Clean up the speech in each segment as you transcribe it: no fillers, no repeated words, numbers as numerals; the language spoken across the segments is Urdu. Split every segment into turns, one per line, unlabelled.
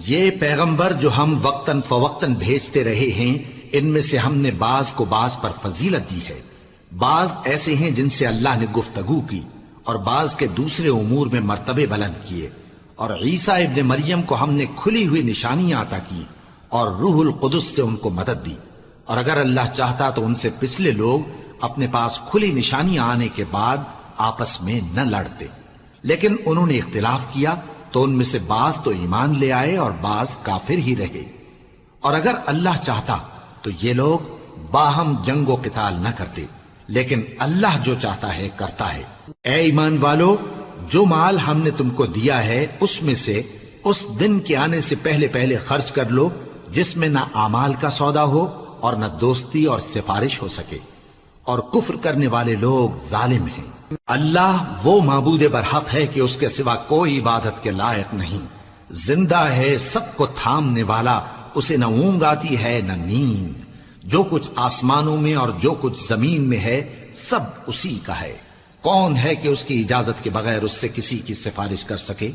یہ پیغمبر جو ہم وقتاً فوقتاً بھیجتے رہے ہیں، ان میں سے ہم نے بعض کو بعض پر فضیلت دی ہے۔ بعض ایسے ہیں جن سے اللہ نے گفتگو کی، اور بعض کے دوسرے امور میں مرتبے بلند کیے۔ اور عیسیٰ ابن مریم کو ہم نے کھلی ہوئی نشانیاں عطا کی اور روح القدس سے ان کو مدد دی۔ اور اگر اللہ چاہتا تو ان سے پچھلے لوگ اپنے پاس کھلی نشانیاں آنے کے بعد آپس میں نہ لڑتے، لیکن انہوں نے اختلاف کیا تو ان میں سے بعض تو ایمان لے آئے اور بعض کافر ہی رہے۔ اور اگر اللہ چاہتا تو یہ لوگ باہم جنگ و قتال نہ کرتے، لیکن اللہ جو چاہتا ہے کرتا ہے۔ اے ایمان والو، جو مال ہم نے تم کو دیا ہے اس میں سے اس دن کے آنے سے پہلے پہلے خرچ کر لو جس میں نہ اعمال کا سودا ہو اور نہ دوستی اور سفارش ہو سکے، اور کفر کرنے والے لوگ ظالم ہیں۔ اللہ وہ معبود برحق ہے کہ اس کے سوا کوئی عبادت کے لائق نہیں، زندہ ہے، سب کو تھامنے والا، اسے نہ اونگ آتی ہے نہ نیند۔ جو کچھ آسمانوں میں اور جو کچھ زمین میں ہے سب اسی کا ہے۔ کون ہے کہ اس کی اجازت کے بغیر اس سے کسی کی سفارش کر سکے؟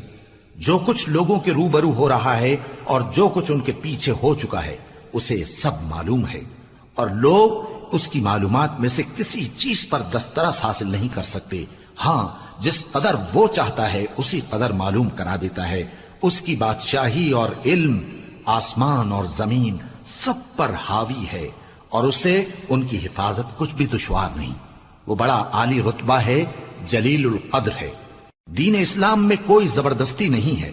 جو کچھ لوگوں کے روبرو ہو رہا ہے اور جو کچھ ان کے پیچھے ہو چکا ہے اسے سب معلوم ہے، اور لوگ اس کی معلومات میں سے کسی چیز پر دسترس حاصل نہیں کر سکتے۔ ہاں، جس قدر وہ چاہتا ہے اسی قدر معلوم کرا دیتا ہے۔ اس کی بادشاہی اور علم آسمان اور زمین سب پر حاوی ہے، اور اسے ان کی حفاظت کچھ بھی دشوار نہیں۔ وہ بڑا عالی رتبہ ہے، جلیل القدر ہے۔ دین اسلام میں کوئی زبردستی نہیں ہے،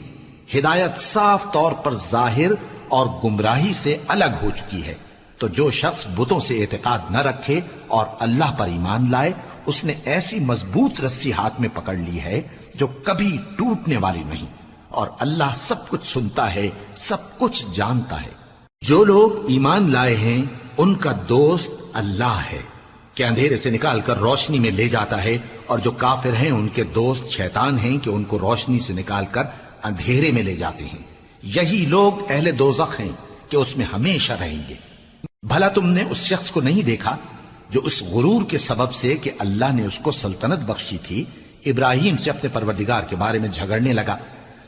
ہدایت صاف طور پر ظاہر اور گمراہی سے الگ ہو چکی ہے۔ تو جو شخص بتوں سے اعتقاد نہ رکھے اور اللہ پر ایمان لائے، اس نے ایسی مضبوط رسی ہاتھ میں پکڑ لی ہے جو کبھی ٹوٹنے والی نہیں، اور اللہ سب کچھ سنتا ہے، سب کچھ جانتا ہے۔ جو لوگ ایمان لائے ہیں ان کا دوست اللہ ہے کہ اندھیرے سے نکال کر روشنی میں لے جاتا ہے، اور جو کافر ہیں ان کے دوست شیطان ہیں کہ ان کو روشنی سے نکال کر اندھیرے میں لے جاتے ہیں۔ یہی لوگ اہل دوزخ ہیں کہ اس میں ہمیشہ رہیں گے۔ بھلا تم نے اس شخص کو نہیں دیکھا جو اس غرور کے سبب سے کہ اللہ نے اس کو سلطنت بخشی تھی، ابراہیم سے اپنے پروردگار کے بارے میں جھگڑنے لگا؟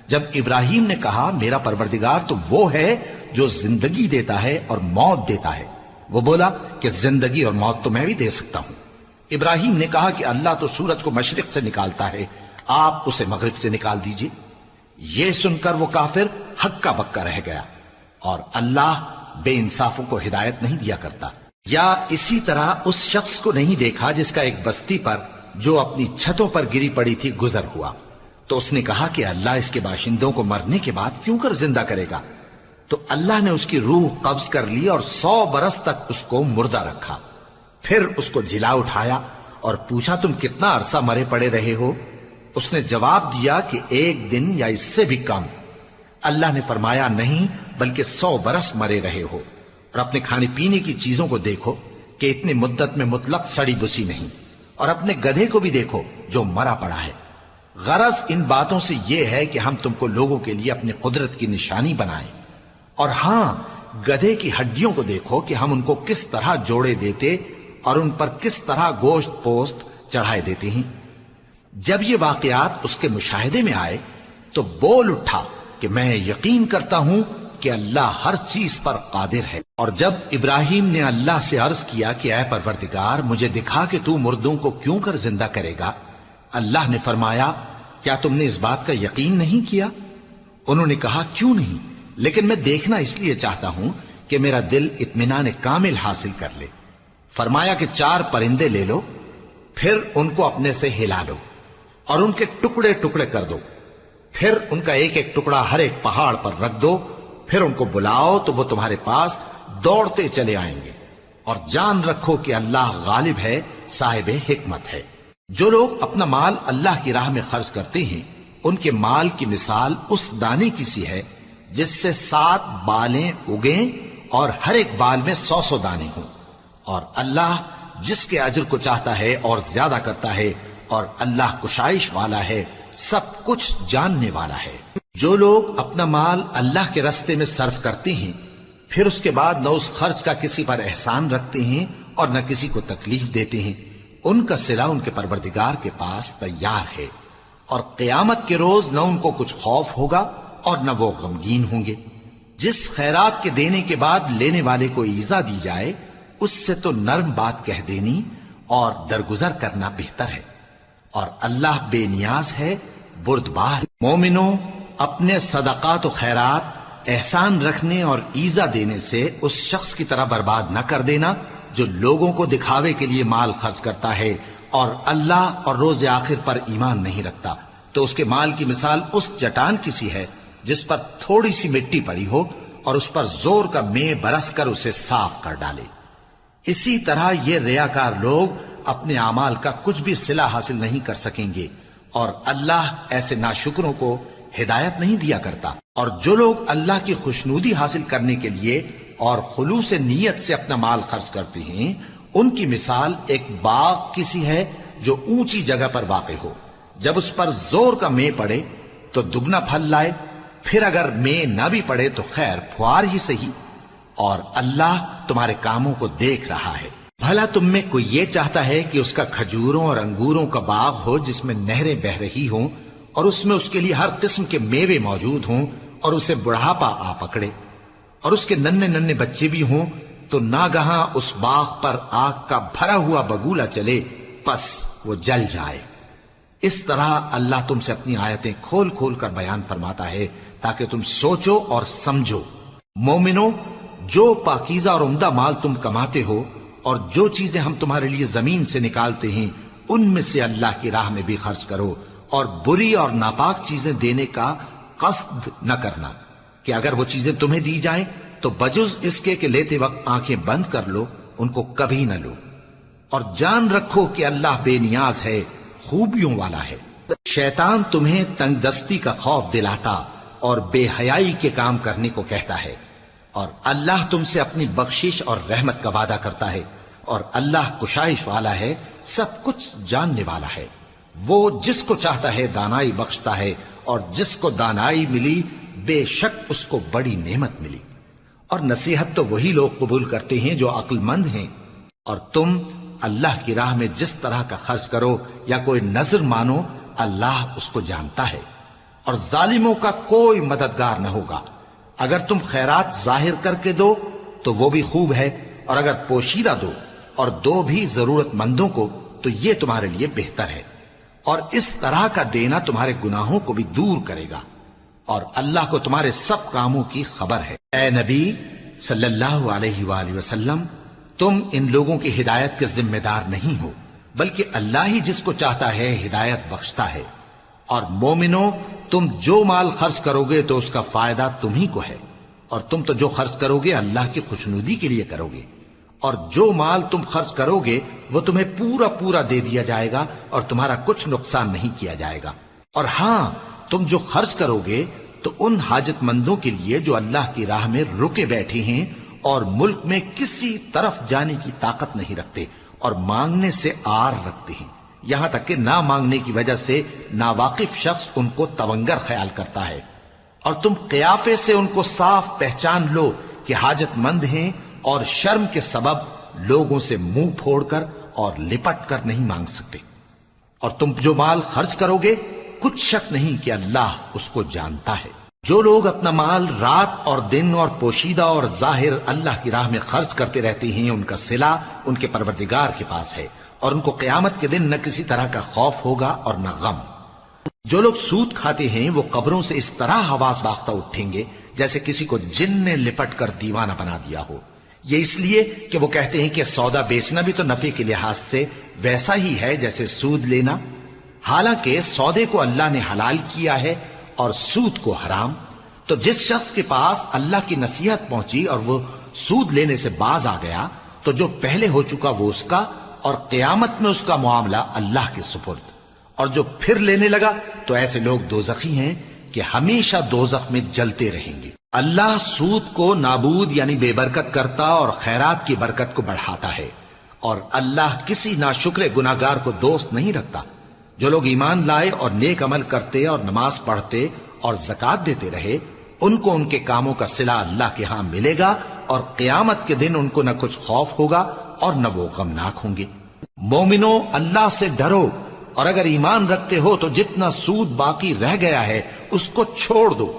جب ابراہیم نے کہا میرا پروردگار تو وہ ہے جو زندگی دیتا ہے اور موت دیتا ہے، وہ بولا کہ زندگی اور موت تو میں بھی دے سکتا ہوں۔ ابراہیم نے کہا کہ اللہ تو سورج کو مشرق سے نکالتا ہے، آپ اسے مغرب سے نکال دیجئے۔ یہ سن کر وہ کافر ہکا بکا رہ گیا، اور اللہ بے انصافوں کو ہدایت نہیں دیا کرتا۔ یا اسی طرح اس شخص کو نہیں دیکھا جس کا ایک بستی پر جو اپنی چھتوں پر گری پڑی تھی گزر ہوا، تو اس نے کہا کہ اللہ اس کے باشندوں کو مرنے کے بعد کیوں کر زندہ کرے گا؟ تو اللہ نے اس کی روح قبض کر لی اور 100 برس تک اس کو مردہ رکھا۔ پھر اس کو جلا اٹھایا اور پوچھا تم کتنا عرصہ مرے پڑے رہے ہو؟ اس نے جواب دیا کہ 1 دن یا اس سے بھی کم۔ اللہ نے فرمایا نہیں، بلکہ 100 برس مرے رہے ہو، اور اپنے کھانے پینے کی چیزوں کو دیکھو کہ اتنی مدت میں مطلق سڑی بسی نہیں، اور اپنے گدھے کو بھی دیکھو جو مرا پڑا ہے۔ غرض ان باتوں سے یہ ہے کہ ہم تم کو لوگوں کے لیے اپنی قدرت کی نشانی بنائیں۔ اور ہاں، گدھے کی ہڈیوں کو دیکھو کہ ہم ان کو کس طرح جوڑے دیتے اور ان پر کس طرح گوشت پوست چڑھائے دیتے ہیں۔ جب یہ واقعات اس کے مشاہدے میں آئے تو بول اٹھا کہ میں یقین کرتا ہوں کہ اللہ ہر چیز پر قادر ہے۔ اور جب ابراہیم نے اللہ سے عرض کیا کہ اے پروردگار مجھے دکھا کہ تو مردوں کو کیوں کر زندہ کرے گا، اللہ نے فرمایا کیا تم نے اس بات کا یقین نہیں کیا؟ انہوں نے کہا کیوں نہیں، لیکن میں دیکھنا اس لیے چاہتا ہوں کہ میرا دل اطمینان کامل حاصل کر لے۔ فرمایا کہ 4 پرندے لے لو، پھر ان کو اپنے سے ہلا لو اور ان کے ٹکڑے ٹکڑے کر دو، پھر ان کا ایک ایک ٹکڑا ہر ایک پہاڑ پر رکھ دو، پھر ان کو بلاؤ تو وہ تمہارے پاس دوڑتے چلے آئیں گے، اور جان رکھو کہ اللہ غالب ہے، صاحب حکمت ہے۔ جو لوگ اپنا مال اللہ کی راہ میں خرچ کرتے ہیں ان کے مال کی مثال اس دانے کی سی ہے جس سے 7 بالیں اگیں اور ہر ایک بال میں 100 دانے ہوں، اور اللہ جس کے اجر کو چاہتا ہے اور زیادہ کرتا ہے، اور اللہ کشائش والا ہے، سب کچھ جاننے والا ہے۔ جو لوگ اپنا مال اللہ کے راستے میں صرف کرتے ہیں پھر اس کے بعد نہ اس خرچ کا کسی پر احسان رکھتے ہیں اور نہ کسی کو تکلیف دیتے ہیں، ان کا صلہ ان کے پروردگار کے پاس تیار ہے، اور قیامت کے روز نہ ان کو کچھ خوف ہوگا اور نہ وہ غمگین ہوں گے۔ جس خیرات کے دینے کے بعد لینے والے کو ایذا دی جائے اس سے تو نرم بات کہہ دینی اور درگزر کرنا بہتر ہے، اور اللہ بے نیاز ہے، بردبار۔ مومنوں، اپنے صدقات و خیرات احسان رکھنے اور ایذا دینے سے اس شخص کی طرح برباد نہ کر دینا جو لوگوں کو دکھاوے کے لیے مال خرچ کرتا ہے اور اللہ اور روز آخر پر ایمان نہیں رکھتا، تو اس کے مال کی مثال اس چٹان کی سی ہے جس پر تھوڑی سی مٹی پڑی ہو اور اس پر زور کا مے برس کر اسے صاف کر ڈالے۔ اسی طرح یہ ریاکار لوگ اپنے اعمال کا کچھ بھی صلہ حاصل نہیں کر سکیں گے، اور اللہ ایسے ناشکروں کو ہدایت نہیں دیا کرتا۔ اور جو لوگ اللہ کی خوشنودی حاصل کرنے کے لیے اور خلوص نیت سے اپنا مال خرچ کرتے ہیں، ان کی مثال ایک باغ کی سی ہے جو اونچی جگہ پر واقع ہو، جب اس پر زور کا مے پڑے تو دگنا پھل لائے، پھر اگر مے نہ بھی پڑے تو خیر پھوار ہی سہی، اور اللہ تمہارے کاموں کو دیکھ رہا ہے۔ بھلا تم میں کوئی یہ چاہتا ہے کہ اس کا کھجوروں اور انگوروں کا باغ ہو جس میں نہریں بہ رہی ہوں اور اس میں اس کے لیے ہر قسم کے میوے موجود ہوں، اور اسے بڑھاپا آ پکڑے اور اس کے ننھے ننھے بچے بھی ہوں، تو ناگہاں اس باغ پر آگ کا بھرا ہوا بگولا چلے، پس وہ جل جائے۔ اس طرح اللہ تم سے اپنی آیتیں کھول کھول کر بیان فرماتا ہے تاکہ تم سوچو اور سمجھو۔ مومنو، جو پاکیزہ اور عمدہ مال تم کماتے ہو اور جو چیزیں ہم تمہارے لیے زمین سے نکالتے ہیں ان میں سے اللہ کی راہ میں بھی خرچ کرو، اور بری اور ناپاک چیزیں دینے کا قصد نہ کرنا کہ اگر وہ چیزیں تمہیں دی جائیں تو بجز اس کے کہ لیتے وقت آنکھیں بند کر لو، ان کو کبھی نہ لو، اور جان رکھو کہ اللہ بے نیاز ہے، خوبیوں والا ہے۔ شیطان تمہیں تنگ دستی کا خوف دلاتا اور بے حیائی کے کام کرنے کو کہتا ہے، اور اللہ تم سے اپنی بخشش اور رحمت کا وعدہ کرتا ہے، اور اللہ کشائش والا ہے، سب کچھ جاننے والا ہے۔ وہ جس کو چاہتا ہے دانائی بخشتا ہے، اور جس کو دانائی ملی بے شک اس کو بڑی نعمت ملی۔ اور نصیحت تو وہی لوگ قبول کرتے ہیں جو عقل مند ہیں، اور تم اللہ کی راہ میں جس طرح کا خرچ کرو یا کوئی نظر مانو، اللہ اس کو جانتا ہے، اور ظالموں کا کوئی مددگار نہ ہوگا۔ اگر تم خیرات ظاہر کر کے دو تو وہ بھی خوب ہے، اور اگر پوشیدہ دو اور دو بھی ضرورت مندوں کو تو یہ تمہارے لیے بہتر ہے، اور اس طرح کا دینا تمہارے گناہوں کو بھی دور کرے گا، اور اللہ کو تمہارے سب کاموں کی خبر ہے۔ اے نبی صلی اللہ علیہ وآلہ وسلم، تم ان لوگوں کی ہدایت کے ذمہ دار نہیں ہو، بلکہ اللہ ہی جس کو چاہتا ہے ہدایت بخشتا ہے۔ اور مومنو، تم جو مال خرچ کرو گے تو اس کا فائدہ تمہیں کو ہے، اور تم تو جو خرچ کرو گے اللہ کی خوشنودی کے لیے کرو گے، اور جو مال تم خرچ کرو گے وہ تمہیں پورا پورا دے دیا جائے گا اور تمہارا کچھ نقصان نہیں کیا جائے گا۔ اور ہاں، تم جو خرچ کرو گے تو ان حاجت مندوں کے لیے جو اللہ کی راہ میں رکے بیٹھے ہیں اور ملک میں کسی طرف جانے کی طاقت نہیں رکھتے اور مانگنے سے آر رکھتے ہیں، یہاں تک کہ نہ مانگنے کی وجہ سے ناواقف شخص ان کو تونگر خیال کرتا ہے، اور تم قیافے سے ان کو صاف پہچان لو کہ حاجت مند ہیں، اور شرم کے سبب لوگوں سے منہ پھوڑ کر اور لپٹ کر نہیں مانگ سکتے۔ اور تم جو مال خرچ کرو گے کچھ شک نہیں کہ اللہ اس کو جانتا ہے۔ جو لوگ اپنا مال رات اور دن اور پوشیدہ اور ظاہر اللہ کی راہ میں خرچ کرتے رہتے ہیں، ان کا صلہ ان کے پروردگار کے پاس ہے، اور ان کو قیامت کے دن نہ کسی طرح کا خوف ہوگا اور نہ غم۔ جو لوگ سود کھاتے ہیں وہ قبروں سے اس طرح حواس باختہ اٹھیں گے جیسے کسی کو جن نے لپٹ کر دیوانہ بنا دیا ہو، یہ اس لیے کہ وہ کہتے ہیں کہ سودا بیچنا بھی تو نفع کے لحاظ سے ویسا ہی ہے جیسے سود لینا، حالانکہ سودے کو اللہ نے حلال کیا ہے اور سود کو حرام۔ تو جس شخص کے پاس اللہ کی نصیحت پہنچی اور وہ سود لینے سے باز آ گیا تو جو پہلے ہو چکا وہ اس کا، اور قیامت میں اس کا معاملہ اللہ کے سپرد۔ اور جو پھر لینے لگا تو ایسے لوگ دوزخی ہیں کہ ہمیشہ دوزخ میں جلتے رہیں گے۔ اللہ سود کو نابود یعنی بے برکت کرتا اور خیرات کی برکت کو بڑھاتا ہے، اور اللہ کسی ناشکر گناہگار کو دوست نہیں رکھتا۔ جو لوگ ایمان لائے اور نیک عمل کرتے اور نماز پڑھتے اور زکوٰۃ دیتے رہے، ان کو ان کے کاموں کا صلہ اللہ کے ہاں ملے گا، اور قیامت کے دن ان کو نہ کچھ خوف ہوگا اور نہ وہ غمناک ہوں گے۔ مومنو، اللہ سے ڈرو، اور اگر ایمان رکھتے ہو تو جتنا سود باقی رہ گیا ہے اس کو چھوڑ دو،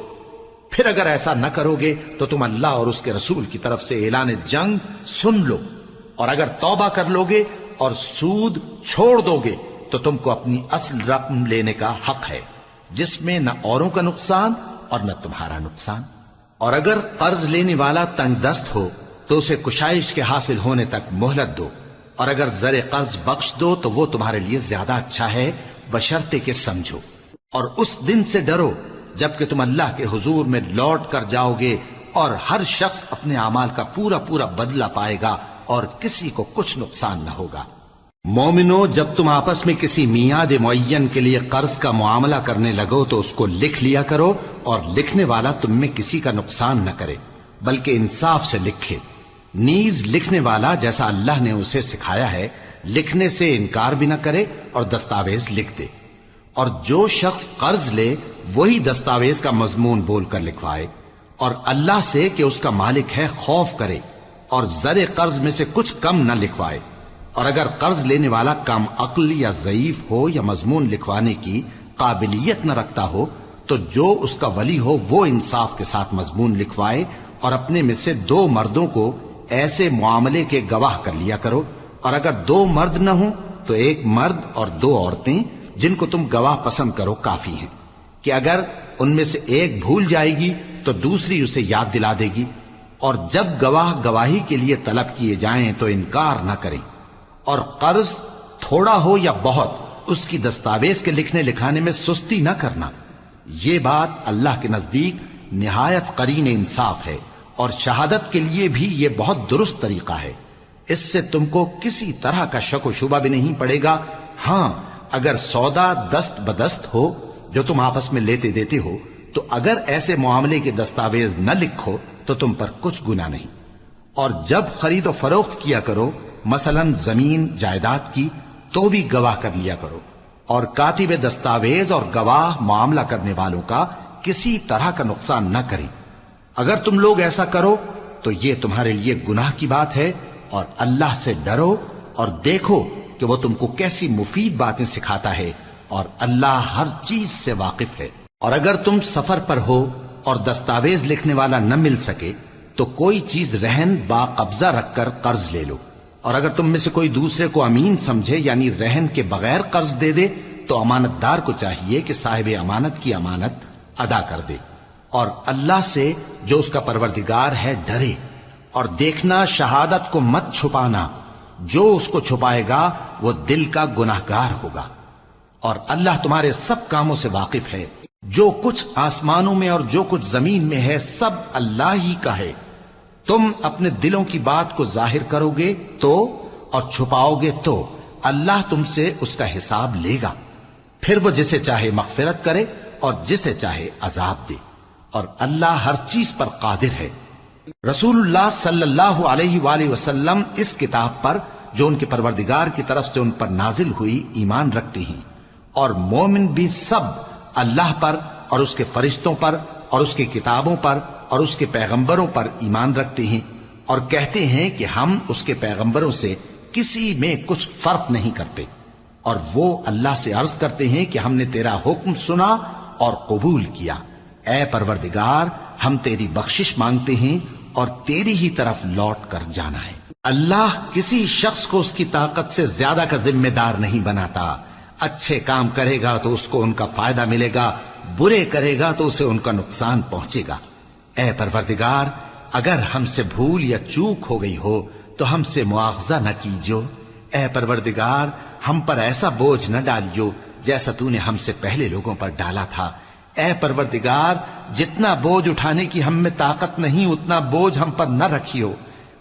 پھر اگر ایسا نہ کرو گے تو تم اللہ اور اس کے رسول کی طرف سے اعلان جنگ سن لو، اور اگر توبہ کر لو گے اور سود چھوڑ دو گے تو تم کو اپنی اصل رقم لینے کا حق ہے، جس میں نہ اوروں کا نقصان اور نہ تمہارا نقصان۔ اور اگر قرض لینے والا تنگ دست ہو تو اسے کشائش کے حاصل ہونے تک مہلت دو، اور اگر زر قرض بخش دو تو وہ تمہارے لیے زیادہ اچھا ہے، بشرطے کہ سمجھو۔ اور اس دن سے ڈرو جبکہ تم اللہ کے حضور میں لوٹ کر جاؤ گے، اور ہر شخص اپنے اعمال کا پورا پورا بدلہ پائے گا اور کسی کو کچھ نقصان نہ ہوگا۔ مومنو، جب تم آپس میں کسی میعاد معین کے لیے قرض کا معاملہ کرنے لگو تو اس کو لکھ لیا کرو، اور لکھنے والا تم میں کسی کا نقصان نہ کرے بلکہ انصاف سے لکھے۔ نیز لکھنے والا جیسا اللہ نے اسے سکھایا ہے لکھنے سے انکار بھی نہ کرے اور دستاویز لکھ دے، اور جو شخص قرض لے وہی دستاویز کا مضمون بول کر لکھوائے، اور اللہ سے کہ اس کا مالک ہے خوف کرے، اور زر قرض میں سے کچھ کم نہ لکھوائے۔ اور اگر قرض لینے والا کم عقل یا ضعیف ہو یا مضمون لکھوانے کی قابلیت نہ رکھتا ہو تو جو اس کا ولی ہو وہ انصاف کے ساتھ مضمون لکھوائے، اور اپنے میں سے 2 مردوں کو ایسے معاملے کے گواہ کر لیا کرو، اور اگر 2 مرد نہ ہوں تو 1 مرد اور 2 عورتیں جن کو تم گواہ پسند کرو کافی ہیں، کہ اگر ان میں سے ایک بھول جائے گی تو دوسری اسے یاد دلا دے گی، اور جب گواہ گواہی کے لیے طلب کیے جائیں تو انکار نہ کریں۔ اور قرض تھوڑا ہو یا بہت اس کی دستاویز کے لکھنے لکھانے میں سستی نہ کرنا، یہ بات اللہ کے نزدیک نہایت قرین انصاف ہے، اور شہادت کے لیے بھی یہ بہت درست طریقہ ہے۔ اس سے تم کو کسی طرح کا شک و شبہ بھی نہیں پڑے گا۔ ہاں، اگر سودا دست بدست ہو جو تم آپس میں لیتے دیتے ہو تو اگر ایسے معاملے کے دستاویز نہ لکھو تو تم پر کچھ گناہ نہیں۔ اور جب خرید و فروخت کیا کرو، مثلا زمین جائیداد کی، تو بھی گواہ کر لیا کرو، اور کاتب دستاویز اور گواہ معاملہ کرنے والوں کا کسی طرح کا نقصان نہ کریں۔ اگر تم لوگ ایسا کرو تو یہ تمہارے لیے گناہ کی بات ہے، اور اللہ سے ڈرو اور دیکھو کہ وہ تم کو کیسی مفید باتیں سکھاتا ہے، اور اللہ ہر چیز سے واقف ہے۔ اور اگر تم سفر پر ہو اور دستاویز لکھنے والا نہ مل سکے تو کوئی چیز رہن با قبضہ رکھ کر قرض لے لو، اور اگر تم میں سے کوئی دوسرے کو امین سمجھے یعنی رہن کے بغیر قرض دے دے تو امانت دار کو چاہیے کہ صاحب امانت کی امانت ادا کر دے، اور اللہ سے جو اس کا پروردگار ہے ڈرے، اور دیکھنا شہادت کو مت چھپانا، جو اس کو چھپائے گا وہ دل کا گناہگار ہوگا، اور اللہ تمہارے سب کاموں سے واقف ہے۔ جو کچھ آسمانوں میں اور جو کچھ زمین میں ہے سب اللہ ہی کا ہے۔ تم اپنے دلوں کی بات کو ظاہر کرو گے تو اور چھپاؤ گے تو اللہ تم سے اس کا حساب لے گا، پھر وہ جسے چاہے مغفرت کرے اور جسے چاہے عذاب دے، اور اللہ ہر چیز پر قادر ہے۔ رسول اللہ صلی اللہ علیہ وآلہ وسلم اس کتاب پر جو ان کے پروردگار کی طرف سے ان پر نازل ہوئی ایمان رکھتے ہیں، اور مومن بھی سب اللہ پر اور اس کے فرشتوں پر اور اس کی کتابوں پر اور اس کے پیغمبروں پر ایمان رکھتے ہیں، اور کہتے ہیں کہ ہم اس کے پیغمبروں سے کسی میں کچھ فرق نہیں کرتے، اور وہ اللہ سے عرض کرتے ہیں کہ ہم نے تیرا حکم سنا اور قبول کیا۔ اے پروردگار، ہم تیری بخشش مانگتے ہیں اور تیری ہی طرف لوٹ کر جانا ہے۔ اللہ کسی شخص کو اس کی طاقت سے زیادہ کا ذمہ دار نہیں بناتا۔ اچھے کام کرے گا تو اس کو ان کا فائدہ ملے گا، برے کرے گا تو اسے ان کا نقصان پہنچے گا۔ اے پروردگار، اگر ہم سے بھول یا چوک ہو گئی ہو تو ہم سے مواخذہ نہ کیجو۔ اے پروردگار، ہم پر ایسا بوجھ نہ ڈالیو جیسا تو نے ہم سے پہلے لوگوں پر ڈالا تھا۔ اے پروردگار، جتنا بوجھ اٹھانے کی ہم میں طاقت نہیں اتنا بوجھ ہم پر نہ رکھیو،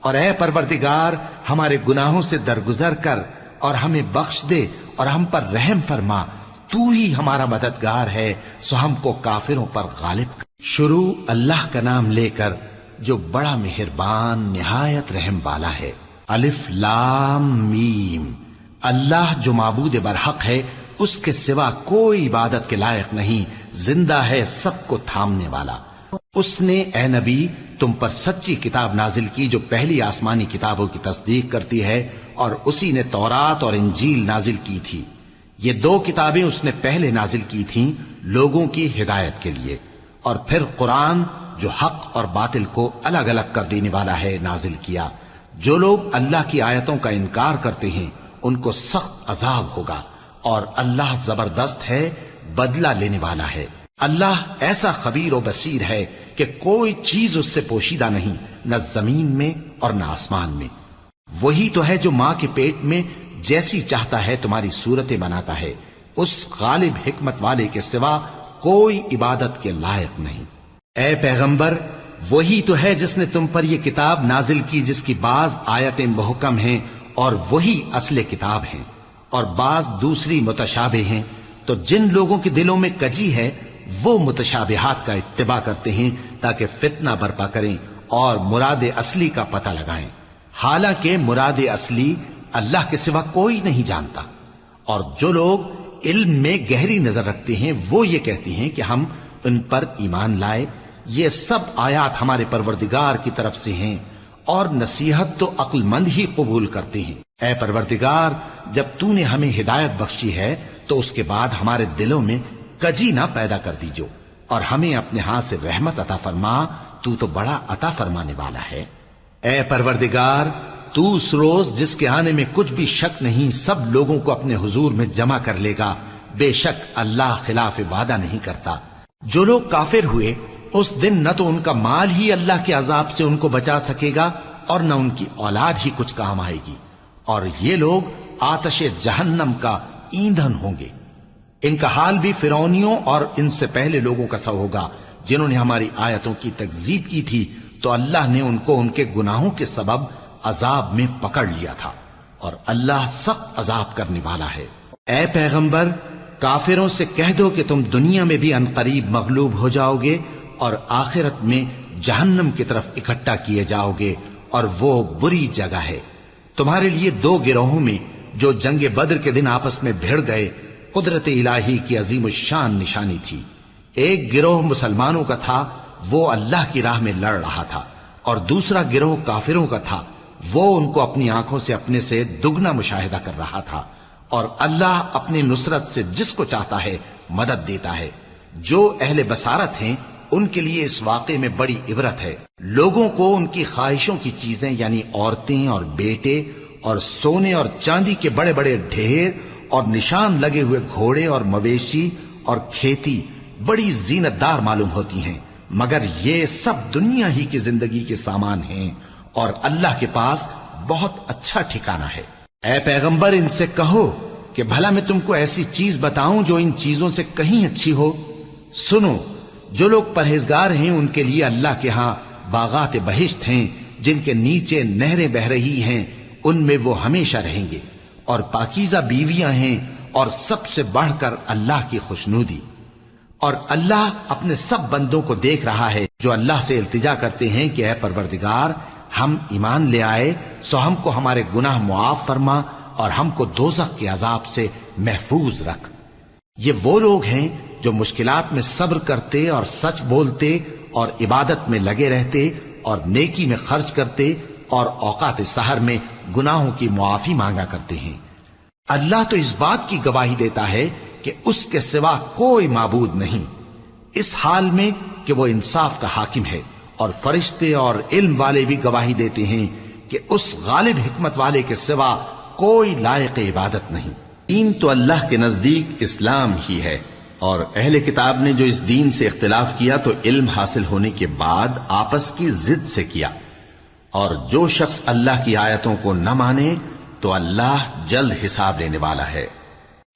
اور اے پروردگار، ہمارے گناہوں سے درگزر کر اور ہمیں بخش دے اور ہم پر رحم فرما، تو ہی ہمارا مددگار ہے، سو ہم کو کافروں پر غالب کر۔ شروع اللہ کا نام لے کر جو بڑا مہربان نہایت رحم والا ہے۔ الف لام میم۔ اللہ جو معبود برحق ہے، اس کے سوا کوئی عبادت کے لائق نہیں، زندہ ہے، سب کو تھامنے والا۔ اس نے اے نبی تم پر سچی کتاب نازل کی جو پہلی آسمانی کتابوں کی تصدیق کرتی ہے، اور اسی نے تورات اور انجیل نازل کی تھی۔ یہ 2 کتابیں اس نے پہلے نازل کی تھیں لوگوں کی ہدایت کے لیے، اور پھر قرآن جو حق اور باطل کو الگ الگ کر دینے والا ہے نازل کیا۔ جو لوگ اللہ کی آیتوں کا انکار کرتے ہیں ان کو سخت عذاب ہوگا، اور اللہ زبردست ہے، بدلہ لینے والا ہے۔ اللہ ایسا خبیر و بصیر ہے کہ کوئی چیز اس سے پوشیدہ نہیں، نہ زمین میں اور نہ آسمان میں۔ وہی تو ہے جو ماں کے پیٹ میں جیسی چاہتا ہے تمہاری صورتیں بناتا ہے، اس غالب حکمت والے کے سوا کوئی عبادت کے لائق نہیں۔ اے پیغمبر، وہی تو ہے جس نے تم پر یہ کتاب نازل کی جس کی بعض آیتیں محکم ہیں اور وہی اصل کتاب ہیں، اور بعض دوسری متشابہ ہیں۔ تو جن لوگوں کے دلوں میں کجی ہے وہ متشابہات کا اتباع کرتے ہیں تاکہ فتنہ برپا کریں اور مراد اصلی کا پتہ لگائیں، حالانکہ مراد اصلی اللہ کے سوا کوئی نہیں جانتا۔ اور جو لوگ علم میں گہری نظر رکھتے ہیں وہ یہ کہتے ہیں کہ ہم ان پر ایمان لائے، یہ سب آیات ہمارے پروردگار کی طرف سے ہیں، اور نصیحت تو عقل مند ہی قبول کرتے ہیں۔ اے پروردگار، جب تو نے ہمیں ہدایت بخشی ہے تو اس کے بعد ہمارے دلوں میں کجی نہ پیدا کر دیجو، اور ہمیں اپنے ہاتھ سے رحمت عطا فرما، تو بڑا عطا فرمانے والا ہے۔ اے پروردگار، تو اس روز جس کے آنے میں کچھ بھی شک نہیں سب لوگوں کو اپنے حضور میں جمع کر لے گا، بے شک اللہ خلاف وعدہ نہیں کرتا۔ جو لوگ کافر ہوئے اس دن نہ تو ان کا مال ہی اللہ کے عذاب سے ان کو بچا سکے گا اور نہ ان کی اولاد ہی کچھ کام آئے گی، اور یہ لوگ آتش جہنم کا ایندھن ہوں گے۔ ان کا حال بھی فرعونیوں اور ان سے پہلے لوگوں کا سا ہوگا جنہوں نے ہماری آیتوں کی تکذیب کی تھی، تو اللہ نے ان کو ان کے گناہوں کے سبب عذاب میں پکڑ لیا تھا، اور اللہ سخت عذاب کرنے والا ہے۔ اے پیغمبر، کافروں سے کہہ دو کہ تم دنیا میں بھی عنقریب مغلوب ہو جاؤ گے اور آخرت میں جہنم کی طرف اکٹھا کیے جاؤ گے، اور وہ بری جگہ ہے۔ تمہارے لیے دو گروہوں میں جو جنگ بدر کے دن آپس میں بھڑ گئے قدرت الہی کی عظیم الشان نشانی تھی۔ ایک گروہ مسلمانوں کا تھا، وہ اللہ کی راہ میں لڑ رہا تھا، اور دوسرا گروہ کافروں کا تھا، وہ ان کو اپنی آنکھوں سے اپنے سے دگنا مشاہدہ کر رہا تھا۔ اور اللہ اپنی نصرت سے جس کو چاہتا ہے مدد دیتا ہے۔ جو اہل بصارت ہیں ان کے لیے اس واقعے میں بڑی عبرت ہے۔ لوگوں کو ان کی خواہشوں کی چیزیں یعنی عورتیں اور بیٹے اور سونے اور چاندی کے بڑے بڑے ڈھیر اور نشان لگے ہوئے گھوڑے اور مویشی اور کھیتی بڑی زینت دار معلوم ہوتی ہیں، مگر یہ سب دنیا ہی کی زندگی کے سامان ہیں، اور اللہ کے پاس بہت اچھا ٹھکانہ ہے۔ اے پیغمبر، ان سے کہو کہ بھلا میں تم کو ایسی چیز بتاؤں جو ان چیزوں سے کہیں اچھی ہو؟ سنو، جو لوگ پرہیزگار ہیں ان کے لیے اللہ کے ہاں باغات بہشت ہیں جن کے نیچے نہریں بہ رہی ہیں، ان میں وہ ہمیشہ رہیں گے، اور پاکیزہ بیویاں ہیں، اور سب سے بڑھ کر اللہ کی خوشنودی۔ اور اللہ اپنے سب بندوں کو دیکھ رہا ہے جو اللہ سے التجا کرتے ہیں کہ اے پروردگار، ہم ایمان لے آئے سو ہم کو ہمارے گناہ معاف فرما اور ہم کو دوزخ کے عذاب سے محفوظ رکھ۔ یہ وہ لوگ ہیں جو مشکلات میں صبر کرتے اور سچ بولتے اور عبادت میں لگے رہتے اور نیکی میں خرچ کرتے اور اوقات سحر میں گناہوں کی معافی مانگا کرتے ہیں۔ اللہ تو اس بات کی گواہی دیتا ہے کہ اس کے سوا کوئی معبود نہیں، اس حال میں کہ وہ انصاف کا حاکم ہے، اور فرشتے اور علم والے بھی گواہی دیتے ہیں کہ اس غالب حکمت والے کے سوا کوئی لائق عبادت نہیں۔ دین تو اللہ کے نزدیک اسلام ہی ہے، اور اہل کتاب نے جو اس دین سے اختلاف کیا تو علم حاصل ہونے کے بعد آپس کی ضد سے کیا، اور جو شخص اللہ کی آیتوں کو نہ مانے تو اللہ جلد حساب لینے والا ہے۔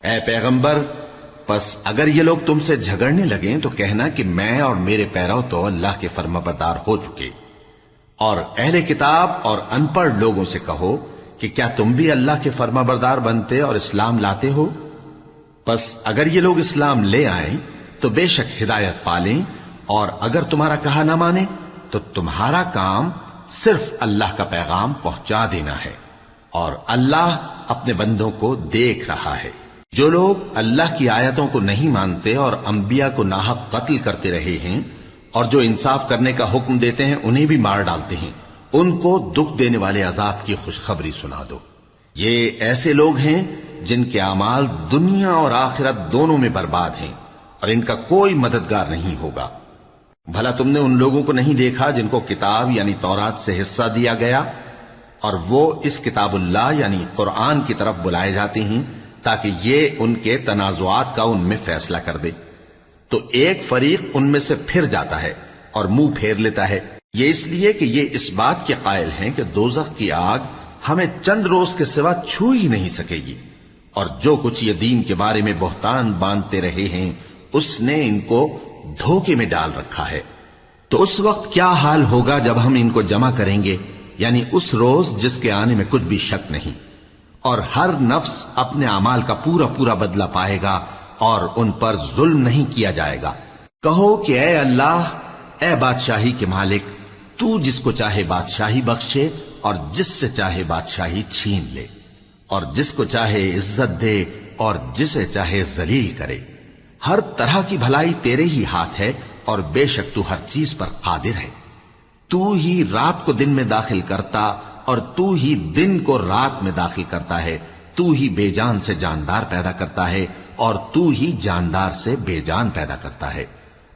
اے پیغمبر، پس اگر یہ لوگ تم سے جھگڑنے لگیں تو کہنا کہ میں اور میرے پیرو تو اللہ کے فرمانبردار ہو چکے، اور اہل کتاب اور ان پڑھ لوگوں سے کہو کہ کیا تم بھی اللہ کے فرمانبردار بنتے اور اسلام لاتے ہو؟ پس اگر یہ لوگ اسلام لے آئیں تو بے شک ہدایت پالیں، اور اگر تمہارا کہا نہ مانے تو تمہارا کام صرف اللہ کا پیغام پہنچا دینا ہے، اور اللہ اپنے بندوں کو دیکھ رہا ہے۔ جو لوگ اللہ کی آیتوں کو نہیں مانتے اور انبیاء کو ناحق قتل کرتے رہے ہیں اور جو انصاف کرنے کا حکم دیتے ہیں انہیں بھی مار ڈالتے ہیں، ان کو دکھ دینے والے عذاب کی خوشخبری سنا دو۔ یہ ایسے لوگ ہیں جن کے اعمال دنیا اور آخرت دونوں میں برباد ہیں، اور ان کا کوئی مددگار نہیں ہوگا۔ بھلا تم نے ان لوگوں کو نہیں دیکھا جن کو کتاب یعنی تورات سے حصہ دیا گیا اور وہ اس کتاب اللہ یعنی قرآن کی طرف بلائے جاتے ہیں تاکہ یہ ان کے تنازعات کا ان میں فیصلہ کر دے؟ تو ایک فریق ان میں سے پھر جاتا ہے اور منہ پھیر لیتا ہے، یہ اس لیے کہ یہ اس بات کے قائل ہیں کہ دوزخ کی آگ ہمیں چند روز کے سوا چھو ہی نہیں سکے گی، اور جو کچھ یہ دین کے بارے میں بہتان باندھتے رہے ہیں اس نے ان کو دھوکے میں ڈال رکھا ہے۔ تو اس وقت کیا حال ہوگا جب ہم ان کو جمع کریں گے، یعنی اس روز جس کے آنے میں کچھ بھی شک نہیں، اور ہر نفس اپنے اعمال کا پورا پورا بدلہ پائے گا اور ان پر ظلم نہیں کیا جائے گا۔ کہو کہ اے اللہ، اے بادشاہی کے مالک، تو جس کو چاہے بادشاہی بخشے اور جس سے چاہے بادشاہی چھین لے، اور جس کو چاہے عزت دے اور جسے چاہے ذلیل کرے۔ ہر طرح کی بھلائی تیرے ہی ہاتھ ہے اور بے شک تو ہر چیز پر قادر ہے۔ تو ہی رات کو دن میں داخل کرتا اور تو ہی دن کو رات میں داخل کرتا ہے، تو ہی بے جان سے جاندار پیدا کرتا ہے اور تو ہی جاندار سے بے جان پیدا کرتا ہے،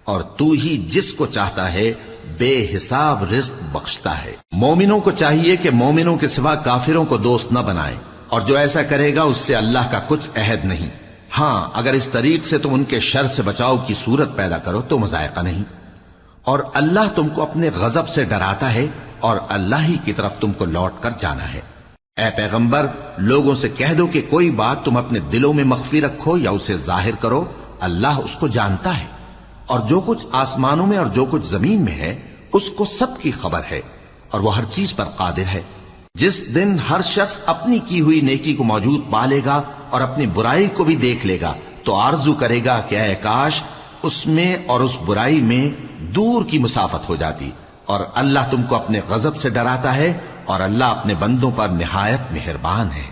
اور تو ہی جس کو چاہتا ہے بے حساب رزق بخشتا ہے۔ مومنوں کو چاہیے کہ مومنوں کے سوا کافروں کو دوست نہ بنائیں، اور جو ایسا کرے گا اس سے اللہ کا کچھ عہد نہیں۔ ہاں، اگر اس طریق سے تم ان کے شر سے بچاؤ کی صورت پیدا کرو تو مذائقہ نہیں، اور اللہ تم کو اپنے غضب سے ڈراتا ہے اور اللہ ہی کی طرف تم کو لوٹ کر جانا ہے۔ اے پیغمبر، لوگوں سے کہہ دو کہ کوئی بات تم اپنے دلوں میں مخفی رکھو یا اسے ظاہر کرو، اللہ اس کو جانتا ہے، اور جو کچھ آسمانوں میں اور جو کچھ زمین میں ہے اس کو سب کی خبر ہے، اور وہ ہر چیز پر قادر ہے۔ جس دن ہر شخص اپنی کی ہوئی نیکی کو موجود پا لے گا اور اپنی برائی کو بھی دیکھ لے گا تو آرزو کرے گا کہ اے کاش اس میں اور اس برائی میں دور کی مسافت ہو جاتی، اور اللہ تم کو اپنے غضب سے ڈراتا ہے اور اللہ اپنے بندوں پر نہایت مہربان ہے۔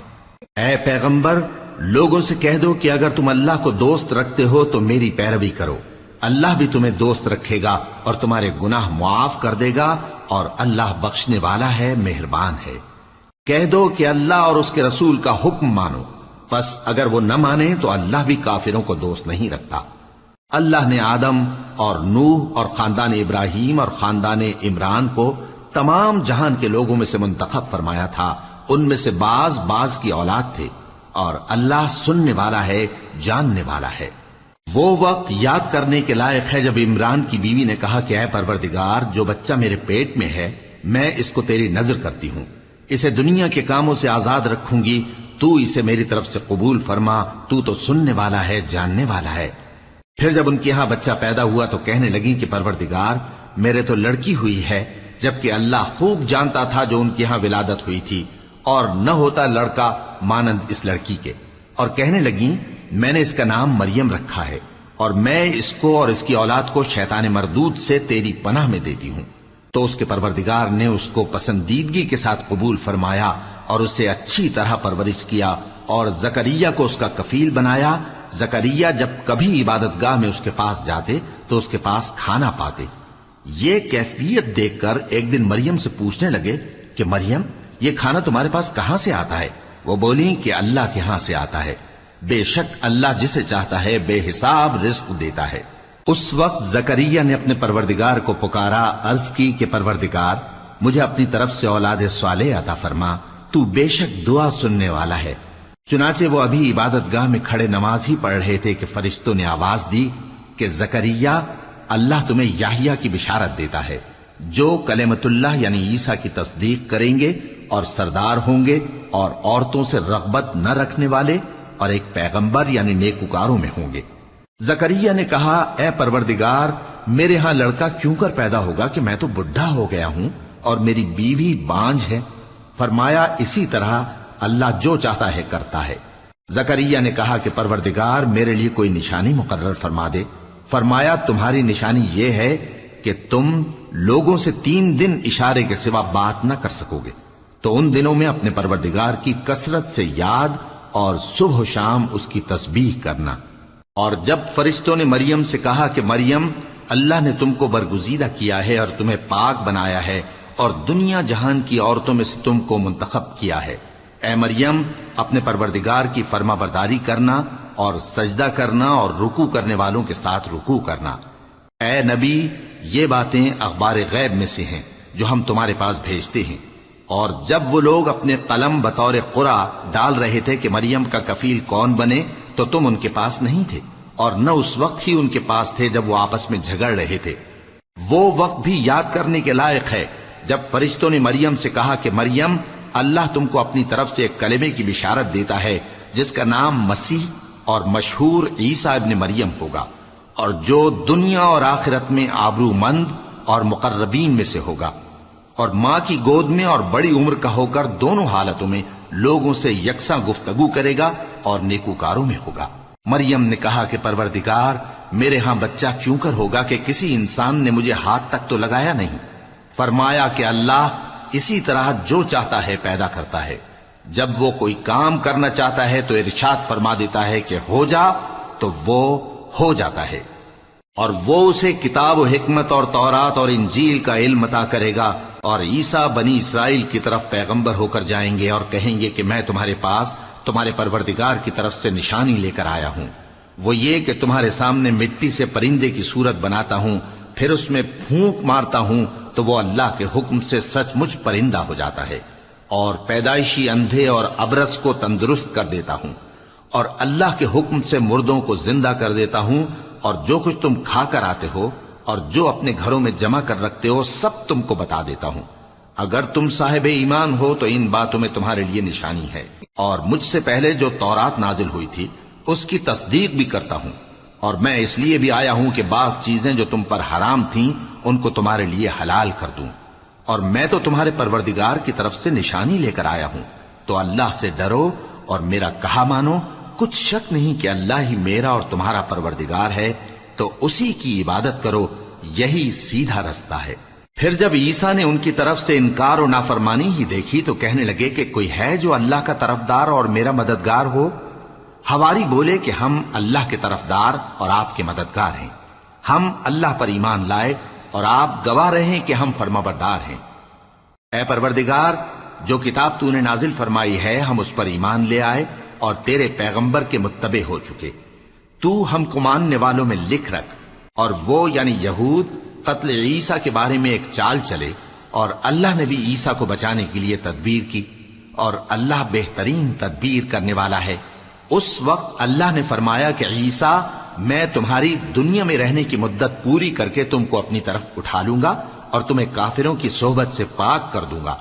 اے پیغمبر، لوگوں سے کہہ دو کہ اگر تم اللہ کو دوست رکھتے ہو تو میری پیروی کرو، اللہ بھی تمہیں دوست رکھے گا اور تمہارے گناہ معاف کر دے گا، اور اللہ بخشنے والا ہے، مہربان ہے۔ کہہ دو کہ اللہ اور اس کے رسول کا حکم مانو، پس اگر وہ نہ مانے تو اللہ بھی کافروں کو دوست نہیں رکھتا۔ اللہ نے آدم اور نوح اور خاندان ابراہیم اور خاندان عمران کو تمام جہان کے لوگوں میں سے منتخب فرمایا تھا، ان میں سے بعض بعض کی اولاد تھے، اور اللہ سننے والا ہے، جاننے والا ہے۔ وہ وقت یاد کرنے کے لائق ہے جب عمران کی بیوی نے کہا کہ اے پروردگار، جو بچہ میرے پیٹ میں ہے میں اس کو تیری نذر کرتی ہوں، اسے دنیا کے کاموں سے آزاد رکھوں گی، تو اسے میری طرف سے قبول فرما، تو سننے والا ہے، جاننے والا ہے۔ پھر جب ان کے ہاں بچہ پیدا ہوا تو کہنے لگی کہ پروردگار، میرے تو لڑکی ہوئی ہے، جبکہ اللہ خوب جانتا تھا جو ان کے ہاں ولادت ہوئی تھی، اور نہ ہوتا لڑکا مانند اس لڑکی کے۔ اور کہنے لگی میں نے اس کا نام مریم رکھا ہے، اور میں اس کو اور اس کی اولاد کو شیطان مردود سے تیری پناہ میں دیتی ہوں۔ تو اس کے پروردگار نے اس کو پسندیدگی کے ساتھ قبول فرمایا اور اسے اچھی طرح پرورش کیا، اور زکریا کو اس کا کفیل بنایا۔ زکریا جب کبھی عبادت گاہ میں اس کے پاس جاتے تو اس کے پاس کھانا پاتے۔ یہ کیفیت دیکھ کر ایک دن مریم سے پوچھنے لگے کہ مریم، یہ کھانا تمہارے پاس کہاں سے آتا ہے؟ وہ بولی کہ اللہ کے ہاں سے آتا ہے، بے شک اللہ جسے چاہتا ہے بے حساب رزق دیتا ہے۔ اس وقت زکریا نے اپنے پروردگار کو پکارا، عرض کی کہ پروردگار، مجھے اپنی طرف سے اولاد صالح عطا فرما، تو بے شک دعا سننے والا ہے۔ چنانچہ وہ ابھی عبادت گاہ میں کھڑے نماز ہی پڑھ رہے تھے کہ فرشتوں نے آواز دی کہ زکریا، اللہ تمہیں یحییٰ کی بشارت دیتا ہے، جو کلمۃ اللہ یعنی عیسیٰ کی تصدیق کریں گے اور سردار ہوں گے اور عورتوں سے رغبت نہ رکھنے والے اور ایک پیغمبر یعنی نیکوکاروں میں ہوں گے۔ زکریا نے کہا، اے پروردگار، میرے ہاں لڑکا کیوں کر پیدا ہوگا کہ میں تو بڈھا ہو گیا ہوں اور میری بیوی بانجھ ہے؟ فرمایا، اسی طرح اللہ جو چاہتا ہے کرتا ہے۔ زکریا نے کہا کہ پروردگار، میرے لیے کوئی نشانی مقرر فرما دے۔ فرمایا، تمہاری نشانی یہ ہے کہ تم لوگوں سے 3 دن اشارے کے سوا بات نہ کر سکو گے، تو ان دنوں میں اپنے پروردگار کی کثرت سے یاد اور صبح و شام اس کی تسبیح کرنا۔ اور جب فرشتوں نے مریم سے کہا کہ مریم، اللہ نے تم کو برگزیدہ کیا ہے اور تمہیں پاک بنایا ہے اور دنیا جہان کی عورتوں میں سے تم کو منتخب کیا ہے، اے مریم، اپنے پروردگار کی فرما برداری کرنا اور سجدہ کرنا اور رکوع کرنے والوں کے ساتھ رکوع کرنا۔ اے نبی، یہ باتیں اخبار غیب میں سے ہیں جو ہم تمہارے پاس بھیجتے ہیں۔ اور جب وہ لوگ اپنے قلم بطور قرعہ ڈال رہے تھے کہ مریم کا کفیل کون بنے، تو تم ان کے پاس نہیں تھے، اور نہ اس وقت ہی ان کے پاس تھے جب وہ آپس میں جھگڑ رہے تھے۔ وہ وقت بھی یاد کرنے کے لائق ہے جب فرشتوں نے مریم سے کہا کہ مریم، اللہ تم کو اپنی طرف سے ایک کلمے کی بشارت دیتا ہے جس کا نام مسیح اور مشہور عیسیٰ ابن مریم ہوگا، اور جو دنیا اور آخرت میں آبرو مند اور مقربین میں سے ہوگا، اور ماں کی گود میں اور بڑی عمر کا ہو کر دونوں حالتوں میں لوگوں سے یکساں گفتگو کرے گا اور نیکوکاروں میں ہوگا۔ مریم نے کہا کہ پروردگار، میرے ہاں بچہ کیوں کر ہوگا کہ کسی انسان نے مجھے ہاتھ تک تو لگایا نہیں۔ فرمایا کہ اللہ اسی طرح جو چاہتا ہے پیدا کرتا ہے، جب وہ کوئی کام کرنا چاہتا ہے تو ارشاد فرما دیتا ہے کہ ہو جا، تو وہ ہو جاتا ہے۔ اور وہ اسے کتاب و حکمت اور تورات اور انجیل کا علم عطا کرے گا، اور عیسیٰ بنی اسرائیل کی طرف پیغمبر ہو کر جائیں گے اور کہیں گے کہ میں تمہارے پاس تمہارے پروردگار کی طرف سے نشانی لے کر آیا ہوں، وہ یہ کہ تمہارے سامنے مٹی سے پرندے کی صورت بناتا ہوں، پھر اس میں پھونک مارتا ہوں تو وہ اللہ کے حکم سے سچ مچ پرندہ ہو جاتا ہے، اور پیدائشی اندھے اور ابرص کو تندرست کر دیتا ہوں، اور اللہ کے حکم سے مردوں کو زندہ کر دیتا ہوں، اور جو کچھ تم کھا کر آتے ہو اور جو اپنے گھروں میں جمع کر رکھتے ہو سب تم کو بتا دیتا ہوں۔ اگر تم صاحب ایمان ہو تو ان باتوں میں تمہارے لیے نشانی ہے، اور مجھ سے پہلے جو تورات نازل ہوئی تھی اس کی تصدیق بھی کرتا ہوں، اور میں اس لیے بھی آیا ہوں کہ بعض چیزیں جو تم پر حرام تھیں ان کو تمہارے لیے حلال کر دوں، اور میں تو تمہارے پروردگار کی طرف سے نشانی لے کر آیا ہوں۔ تو اللہ سے ڈرو اور میرا کہا مانو، کچھ شک نہیں کہ اللہ ہی میرا اور تمہارا پروردگار ہے، تو اسی کی عبادت کرو، یہی سیدھا رستہ ہے۔ پھر جب عیسیٰ نے ان کی طرف سے انکار و نافرمانی ہی دیکھی تو کہنے لگے کہ کوئی ہے جو اللہ کا طرفدار اور میرا مددگار ہو؟ حواری بولے کہ ہم اللہ کے طرفدار اور آپ کے مددگار ہیں، ہم اللہ پر ایمان لائے اور آپ گواہ رہے کہ ہم فرمانبردار ہیں۔ اے پروردگار، جو کتاب تو نے نازل فرمائی ہے ہم اس پر ایمان لے آئے اور تیرے پیغمبر کے متبع ہو چکے، تو ہم کو ماننے والوں میں لکھ رکھ۔ اور وہ یعنی یہود قتل عیسیٰ کے بارے میں ایک چال چلے، اور اللہ نے بھی عیسیٰ کو بچانے کے لیے تدبیر کی، اور اللہ بہترین تدبیر کرنے والا ہے۔ اس وقت اللہ نے فرمایا کہ عیسیٰ، میں تمہاری دنیا میں رہنے کی مدت پوری کر کے تم کو اپنی طرف اٹھا لوں گا اور تمہیں کافروں کی صحبت سے پاک کر دوں گا،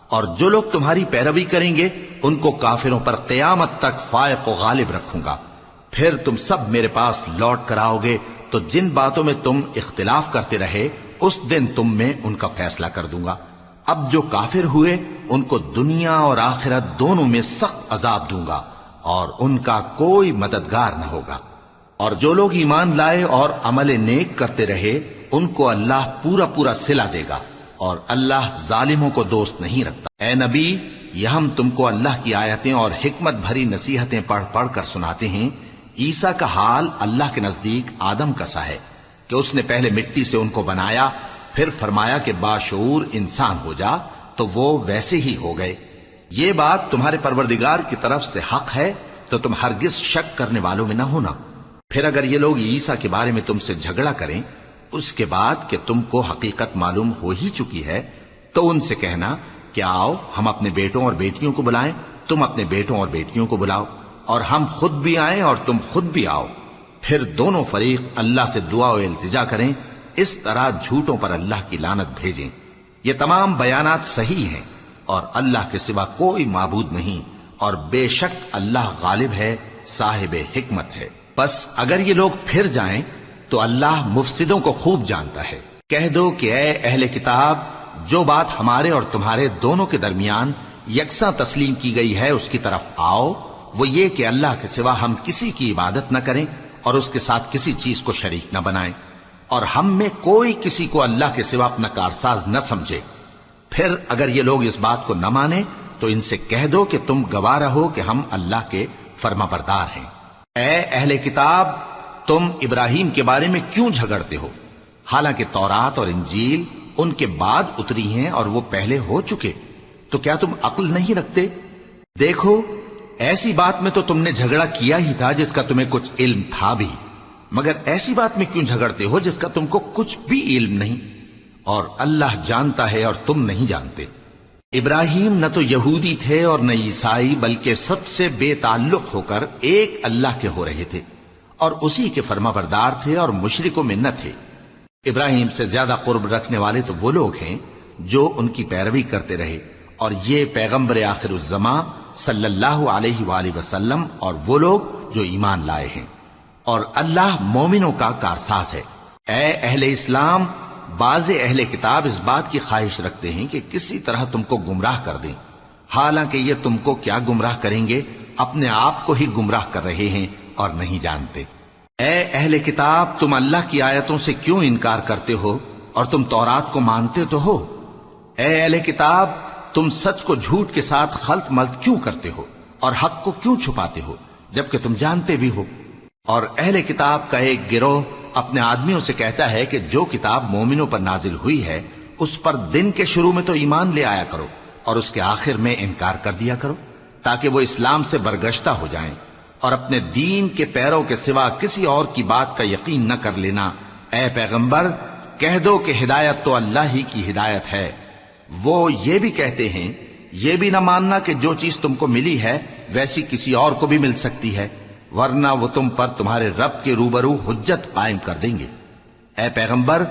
اور جو لوگ تمہاری پیروی کریں گے ان کو کافروں پر قیامت تک فائق و غالب رکھوں گا۔ پھر تم سب میرے پاس لوٹ کر آؤ گے تو جن باتوں میں تم اختلاف کرتے رہے اس دن تم میں ان کا فیصلہ کر دوں گا۔ اب جو کافر ہوئے ان کو دنیا اور آخرت دونوں میں سخت عذاب دوں گا، اور ان کا کوئی مددگار نہ ہوگا۔ اور جو لوگ ایمان لائے اور عمل نیک کرتے رہے ان کو اللہ پورا پورا صلہ دے گا، اور اللہ ظالموں کو دوست نہیں رکھتا۔ اے نبی، یہ ہم تم کو اللہ کی آیتیں اور حکمت بھری نصیحتیں پڑھ پڑھ کر سناتے ہیں۔ عیسیٰ کا حال اللہ کے نزدیک آدم کا سا ہے کہ اس نے پہلے مٹی سے ان کو بنایا، پھر فرمایا کہ باشعور انسان ہو جا، تو وہ ویسے ہی ہو گئے۔ یہ بات تمہارے پروردگار کی طرف سے حق ہے، تو تم ہرگز شک کرنے والوں میں نہ ہونا۔ پھر اگر یہ لوگ عیسیٰ کے بارے میں تم سے جھگڑا کریں اس کے بعد کہ تم کو حقیقت معلوم ہو ہی چکی ہے، تو ان سے کہنا کہ آؤ ہم اپنے بیٹوں اور بیٹیوں کو بلائیں، تم اپنے بیٹوں اور بیٹیوں کو بلاؤ، اور ہم خود بھی آئیں اور تم خود بھی آؤ، پھر دونوں فریق اللہ سے دعا و التجا کریں، اس طرح جھوٹوں پر اللہ کی لعنت بھیجیں۔ یہ تمام بیانات صحیح ہیں، اور اللہ کے سوا کوئی معبود نہیں، اور بے شک اللہ غالب ہے، صاحب حکمت ہے۔ بس اگر یہ لوگ پھر جائیں تو اللہ مفسدوں کو خوب جانتا ہے۔ کہہ دو کہ اے اہل کتاب، جو بات ہمارے اور تمہارے دونوں کے درمیان یکساں تسلیم کی گئی ہے اس کی طرف آؤ، وہ یہ کہ اللہ کے سوا ہم کسی کی عبادت نہ کریں اور اس کے ساتھ کسی چیز کو شریک نہ بنائیں، اور ہم میں کوئی کسی کو اللہ کے سوا اپنا کارساز نہ سمجھے۔ پھر اگر یہ لوگ اس بات کو نہ مانیں تو ان سے کہہ دو کہ تم گواہ رہو کہ ہم اللہ کے فرما بردار ہیں۔ اے اہل کتاب، تم ابراہیم کے بارے میں کیوں جھگڑتے ہو؟ حالانکہ تورات اور انجیل ان کے بعد اتری ہیں اور وہ پہلے ہو چکے، تو کیا تم عقل نہیں رکھتے؟ دیکھو، ایسی بات میں تو تم نے جھگڑا کیا ہی تھا جس کا تمہیں کچھ علم تھا بھی۔ مگر ایسی بات میں کیوں جھگڑتے ہو جس کا تم کو کچھ بھی علم نہیں؟ اور اللہ جانتا ہے اور تم نہیں جانتے۔ ابراہیم نہ تو یہودی تھے اور نہ عیسائی، بلکہ سب سے بے تعلق ہو کر ایک اللہ کے ہو رہے تھے اور اسی کے فرما بردار تھے اور مشرکوں میں نہ تھے۔ ابراہیم سے زیادہ قرب رکھنے والے تو وہ لوگ ہیں جو ان کی پیروی کرتے رہے، اور یہ پیغمبر آخر الزماں صلی اللہ علیہ وآلہ وسلم اور وہ لوگ جو ایمان لائے ہیں، اور اللہ مومنوں کا کارساز ہے۔ اے اہل اسلام، بعض اہل کتاب اس بات کی خواہش رکھتے ہیں کہ کسی طرح تم کو گمراہ کر دیں، حالانکہ یہ تم کو کیا گمراہ کریں گے، اپنے آپ کو ہی گمراہ کر رہے ہیں اور نہیں جانتے۔ اے اہل کتاب، تم اللہ کی آیتوں سے کیوں انکار کرتے ہو اور تم تورات کو مانتے تو ہو؟ اے اہل کتاب، تم سچ کو جھوٹ کے ساتھ خلط ملط کیوں کرتے ہو اور حق کو کیوں چھپاتے ہو جبکہ تم جانتے بھی ہو؟ اور اہل کتاب کا ایک گروہ اپنے آدمیوں سے کہتا ہے کہ جو کتاب مومنوں پر نازل ہوئی ہے اس پر دن کے شروع میں تو ایمان لے آیا کرو اور اس کے آخر میں انکار کر دیا کرو، تاکہ وہ اسلام سے برگشتہ ہو جائیں، اور اپنے دین کے پیروں کے سوا کسی اور کی بات کا یقین نہ کر لینا۔ اے پیغمبر، کہہ دو کہ ہدایت تو اللہ ہی کی ہدایت ہے۔ وہ یہ بھی کہتے ہیں، یہ بھی نہ ماننا کہ جو چیز تم کو ملی ہے ویسی کسی اور کو بھی مل سکتی ہے، ورنہ وہ تم پر تمہارے رب کے روبرو حجت قائم کر دیں گے۔ اے پیغمبر،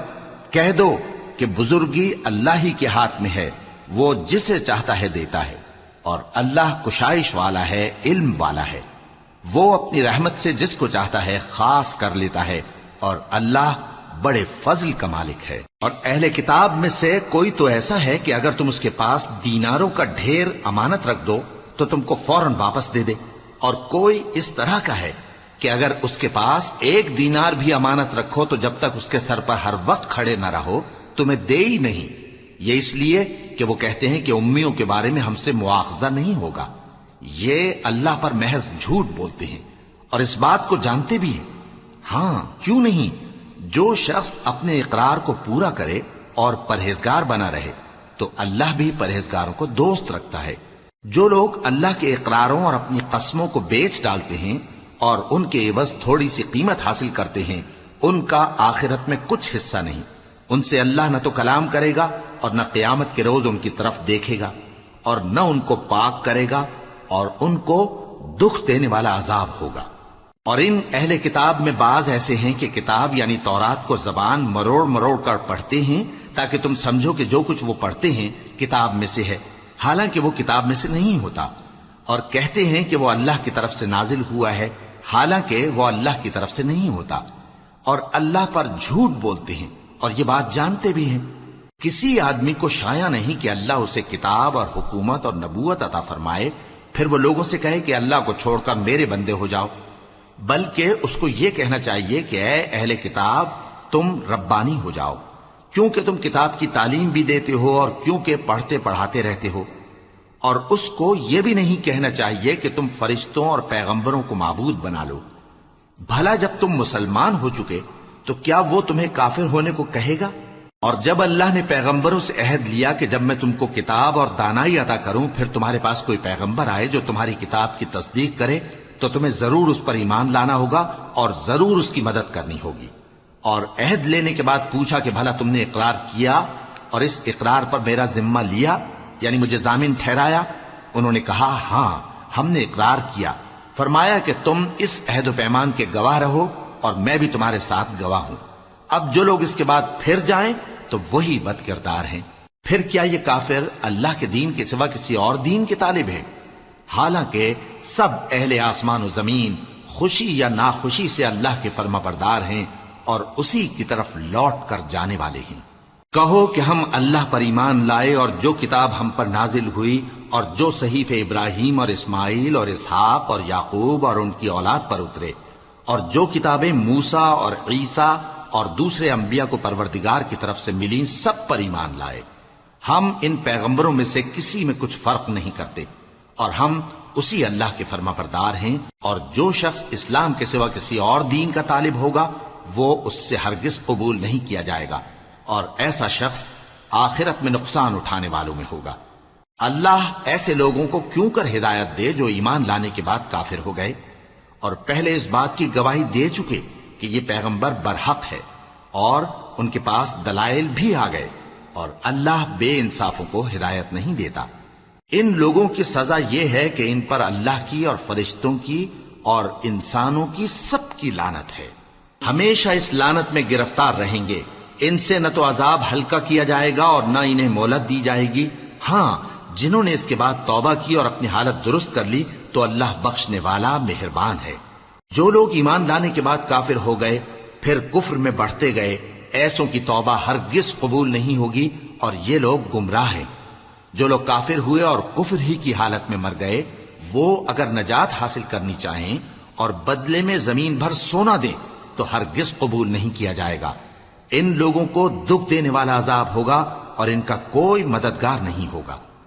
کہہ دو کہ بزرگی اللہ ہی کے ہاتھ میں ہے، وہ جسے چاہتا ہے دیتا ہے، اور اللہ کشائش والا ہے، علم والا ہے۔ وہ اپنی رحمت سے جس کو چاہتا ہے خاص کر لیتا ہے، اور اللہ بڑے فضل کا مالک ہے۔ اور اہل کتاب میں سے کوئی تو ایسا ہے کہ اگر تم اس کے پاس دیناروں کا ڈھیر امانت رکھ دو تو تم کو فوراً واپس دے دے، اور کوئی اس طرح کا ہے کہ اگر اس کے پاس 1 دینار بھی امانت رکھو تو جب تک اس کے سر پر ہر وقت کھڑے نہ رہو تمہیں دے ہی نہیں۔ یہ اس لیے کہ وہ کہتے ہیں کہ امیوں کے بارے میں ہم سے مواخذہ نہیں ہوگا۔ یہ اللہ پر محض جھوٹ بولتے ہیں اور اس بات کو جانتے بھی ہیں۔ ہاں، کیوں نہیں، جو شخص اپنے اقرار کو پورا کرے اور پرہیزگار بنا رہے تو اللہ بھی پرہیزگاروں کو دوست رکھتا ہے۔ جو لوگ اللہ کے اقراروں اور اپنی قسموں کو بیچ ڈالتے ہیں اور ان کے عوض تھوڑی سی قیمت حاصل کرتے ہیں، ان کا آخرت میں کچھ حصہ نہیں۔ ان سے اللہ نہ تو کلام کرے گا اور نہ قیامت کے روز ان کی طرف دیکھے گا، اور نہ ان کو پاک کرے گا، اور ان کو دکھ دینے والا عذاب ہوگا۔ اور ان اہل کتاب میں بعض ایسے ہیں کہ کتاب یعنی تورات کو زبان مروڑ مروڑ کر پڑھتے ہیں تاکہ تم سمجھو کہ جو کچھ وہ پڑھتے ہیں کتاب میں سے ہے، حالانکہ وہ کتاب میں سے نہیں ہوتا، اور کہتے ہیں کہ وہ اللہ کی طرف سے نازل ہوا ہے، حالانکہ وہ اللہ کی طرف سے نہیں ہوتا، اور اللہ پر جھوٹ بولتے ہیں اور یہ بات جانتے بھی ہیں۔ کسی آدمی کو شایع نہیں کہ اللہ اسے کتاب اور حکومت اور نبوت عطا فرمائے پھر وہ لوگوں سے کہے کہ اللہ کو چھوڑ کر میرے بندے ہو جاؤ، بلکہ اس کو یہ کہنا چاہیے کہ اے اہل کتاب، تم ربانی ہو جاؤ، کیونکہ تم کتاب کی تعلیم بھی دیتے ہو اور کیونکہ پڑھتے پڑھاتے رہتے ہو۔ اور اس کو یہ بھی نہیں کہنا چاہیے کہ تم فرشتوں اور پیغمبروں کو معبود بنا لو۔ بھلا جب تم مسلمان ہو چکے تو کیا وہ تمہیں کافر ہونے کو کہے گا؟ اور جب اللہ نے پیغمبروں سے عہد لیا کہ جب میں تم کو کتاب اور دانائی عطا کروں پھر تمہارے پاس کوئی پیغمبر آئے جو تمہاری کتاب کی تصدیق کرے تو تمہیں ضرور اس پر ایمان لانا ہوگا اور ضرور اس کی مدد کرنی ہوگی۔ اور عہد لینے کے بعد پوچھا کہ بھلا تم نے اقرار کیا اور اس اقرار پر میرا ذمہ لیا، یعنی مجھے ضامن ٹھہرایا؟ انہوں نے کہا ہاں، ہم نے اقرار کیا۔ فرمایا کہ تم اس عہد و پیمان کے گواہ رہو اور میں بھی تمہارے ساتھ گواہ ہوں۔ اب جو لوگ اس کے بعد پھر جائیں تو وہی بد کردار ہیں۔ پھر کیا یہ کافر اللہ کے دین کے سوا کسی اور دین کے طالب ہیں؟ حالانکہ سب اہل آسمان و زمین خوشی یا ناخوشی سے اللہ کے فرما بردار ہیں اور اسی کی طرف لوٹ کر جانے والے ہیں۔ کہو کہ ہم اللہ پر ایمان لائے اور جو کتاب ہم پر نازل ہوئی اور جو صحیفے ابراہیم اور اسماعیل اور اسحاق اور یعقوب اور ان کی اولاد پر اترے، اور جو کتابیں موسیٰ اور عیسیٰ اور دوسرے انبیاء کو پروردگار کی طرف سے ملیں، سب پر ایمان لائے۔ ہم ان پیغمبروں میں سے کسی میں کچھ فرق نہیں کرتے، اور ہم اسی اللہ کے فرما بردار ہیں۔ اور جو شخص اسلام کے سوا کسی اور دین کا طالب ہوگا وہ اس سے ہرگز قبول نہیں کیا جائے گا، اور ایسا شخص آخرت میں نقصان اٹھانے والوں میں ہوگا۔ اللہ ایسے لوگوں کو کیوں کر ہدایت دے جو ایمان لانے کے بعد کافر ہو گئے اور پہلے اس بات کی گواہی دے چکے کہ یہ پیغمبر برحق ہے اور ان کے پاس دلائل بھی آ گئے، اور اللہ بے انصافوں کو ہدایت نہیں دیتا۔ ان لوگوں کی سزا یہ ہے کہ ان پر اللہ کی اور فرشتوں کی اور انسانوں کی سب کی لعنت ہے، ہمیشہ اس لعنت میں گرفتار رہیں گے۔ ان سے نہ تو عذاب ہلکا کیا جائے گا اور نہ انہیں مہلت دی جائے گی۔ ہاں، جنہوں نے اس کے بعد توبہ کی اور اپنی حالت درست کر لی تو اللہ بخشنے والا مہربان ہے۔ جو لوگ ایمان لانے کے بعد کافر ہو گئے پھر کفر میں بڑھتے گئے، ایسوں کی توبہ ہرگز قبول نہیں ہوگی اور یہ لوگ گمراہ ہیں۔ جو لوگ کافر ہوئے اور کفر ہی کی حالت میں مر گئے، وہ اگر نجات حاصل کرنی چاہیں اور بدلے میں زمین بھر سونا دیں تو ہرگز قبول نہیں کیا جائے گا۔ ان لوگوں کو دکھ دینے والا عذاب ہوگا اور ان کا کوئی مددگار نہیں ہوگا۔